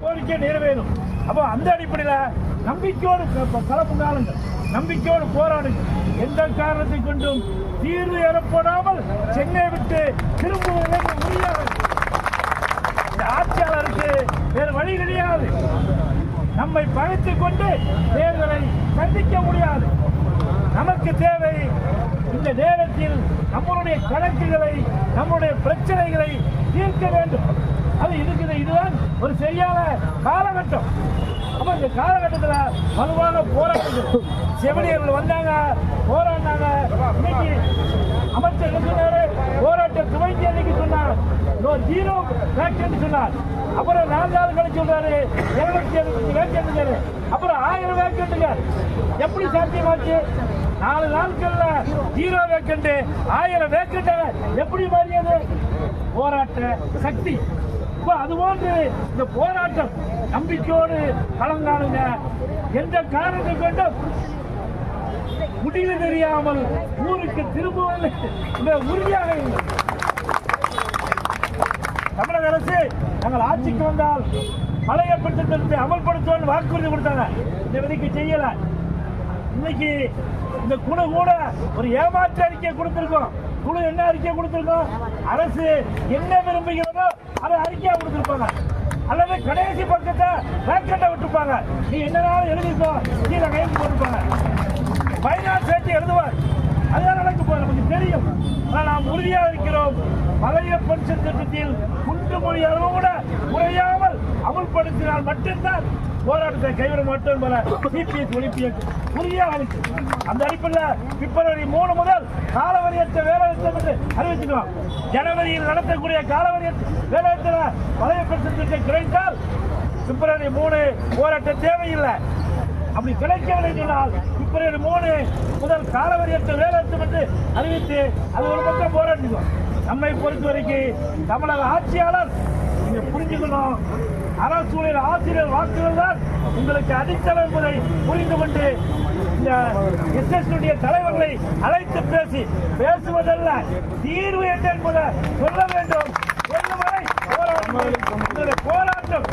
கோரிக்கை நிறைவேறும். அப்போ அந்த அடிப்படையில் நம்பிக்கையோடு களமுங்காலுங்கள், நம்பிக்கையோடு போராடுங்க. எந்த காரணத்தை கொண்டும் தீர்வு ஏற்படாமல் சென்னை விட்டு திரும்புவதை முடியாது. இந்த ஆட்சியாளருக்கு வேறு வழி கிடையாது. நம்மை பகைத்துக் கொண்டு தேர்தலை சந்திக்க முடியாது. நமக்கு தேவை இந்த நேரத்தில் நம்மளுடைய கணக்குகளை, நம்முடைய பிரச்சனைகளை தீர்க்க வேண்டும். அது இருக்குது. இதுதான் ஒரு சரியான காலகட்டம். அப்ப இந்த காலகட்டத்தில் வலுவான போராட்டம் செவிலியர்கள் வந்தாங்க, போராடினாங்க. இன்னைக்கு அமைச்சர் சொன்னாரு, போராட்டம் துவங்கி அன்னைக்கு சொன்னார், 0 வேக்கன்ட் சொன்னார். அப்புறம் 4 நாள் கழிச்சு சொல்றாரு 275 வேக்கன்ட், அப்புறம் 1000 வேக்கன்ட்டுங்க. எப்படி சாத்தியமாச்சு? 4 நாட்கள்ல 0 வேக்கன்ட் 1000 வேக்கன்ட் எப்படி மாறியது? போராட்ட சக்தி. அதுபோன்று இந்த போராட்டம் நம்பிக்கையோடு களங்காணுங்க. எந்த காரணத்தை கொண்டும் முடிவு தெரியாமல் ஊருக்கு திரும்புவது உறுதியாக இல்லை. தமிழக அரசு நாங்கள் ஆட்சிக்கு வந்தால் பழைய திட்டத்தை அமல்படுத்துவோம் வாக்குறுதி கொடுத்தாங்க. இந்த விதிக்கு செய்யல. இன்னைக்கு இந்த குழு கூட ஒரு ஏமாற்று அறிக்கை கொடுத்திருக்கோம். குழு என்ன அறிக்கை கொடுத்திருக்கோம்? அரசு என்ன விரும்புகிறதோ அதை அறிக்கையா கொடுத்திருப்பாங்க. அல்லது கடைசி பக்கத்தை வேக்கண்டை விட்டுப்பாங்க. நீ என்னனாலும் எழுதிக்கோ, கீழே கையெழுத்து போட்டுப்பாங்க. பைனான்ஸ் சேர்த்து எழுதுவார். அதுதான் நடக்க போது நமக்கு தெரியும். நாம் உறுதியாக இருக்கிறோம். பழைய பென்ஷன் திட்டத்தில் குண்டு மொழி அளவு கூட குறையாமல் அமல்படுத்தினால் மட்டும்தான் போராட்டத்தை கைவிட மாட்டோம் என்பதை சிபிஎஸ் ஒலிம்பியக் உறுதியாக இருக்கு. அந்த அடிப்படையில் பிப்ரவரி 3 முதல் காலவரியற்ற வேலைநிறுத்தம் என்று அறிவித்துக்கலாம். ஜனவரியில் நடத்தக்கூடிய காலவரியற்ற வேலைநிறுத்தத்தில் பழைய பென்ஷன் திட்டம் கிடைத்தால் பிப்ரவரி 3 போராட்டம் தேவையில்லை. அப்படி கிடைக்கவில்லை என்றால் பிப்ரவரி 3 முதல் காலவரியற்ற வேலைநிறுத்தம் என்று அறிவித்து அது ஒரு பக்கம் போராட்டினோம். நம்மை பொறுத்தவரைக்கும் தமிழக ஆட்சியாளர் நீங்க புரிஞ்சுக்கணும், அரசூழியர் ஆசிரியர் வாக்குகள் தான் உங்களுக்கு அடித்தளம் என்பதை புரிந்து கொண்டு இந்த எஸ்எஸ்னுடைய தலைவர்களை அழைத்து பேசுவதல்ல, தீர்வு என்ன என்பதை சொல்ல வேண்டும். போராட்டம்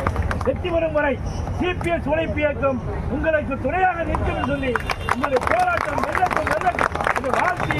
வெற்றி பெறும் வரை சிபிஎஸ் உழைப்பு இயக்கம் உங்களுக்கு துணையாக நிற்கும் சொல்லி உங்களுடைய போராட்டம் வெள்ளட்டும் வாழ்த்தி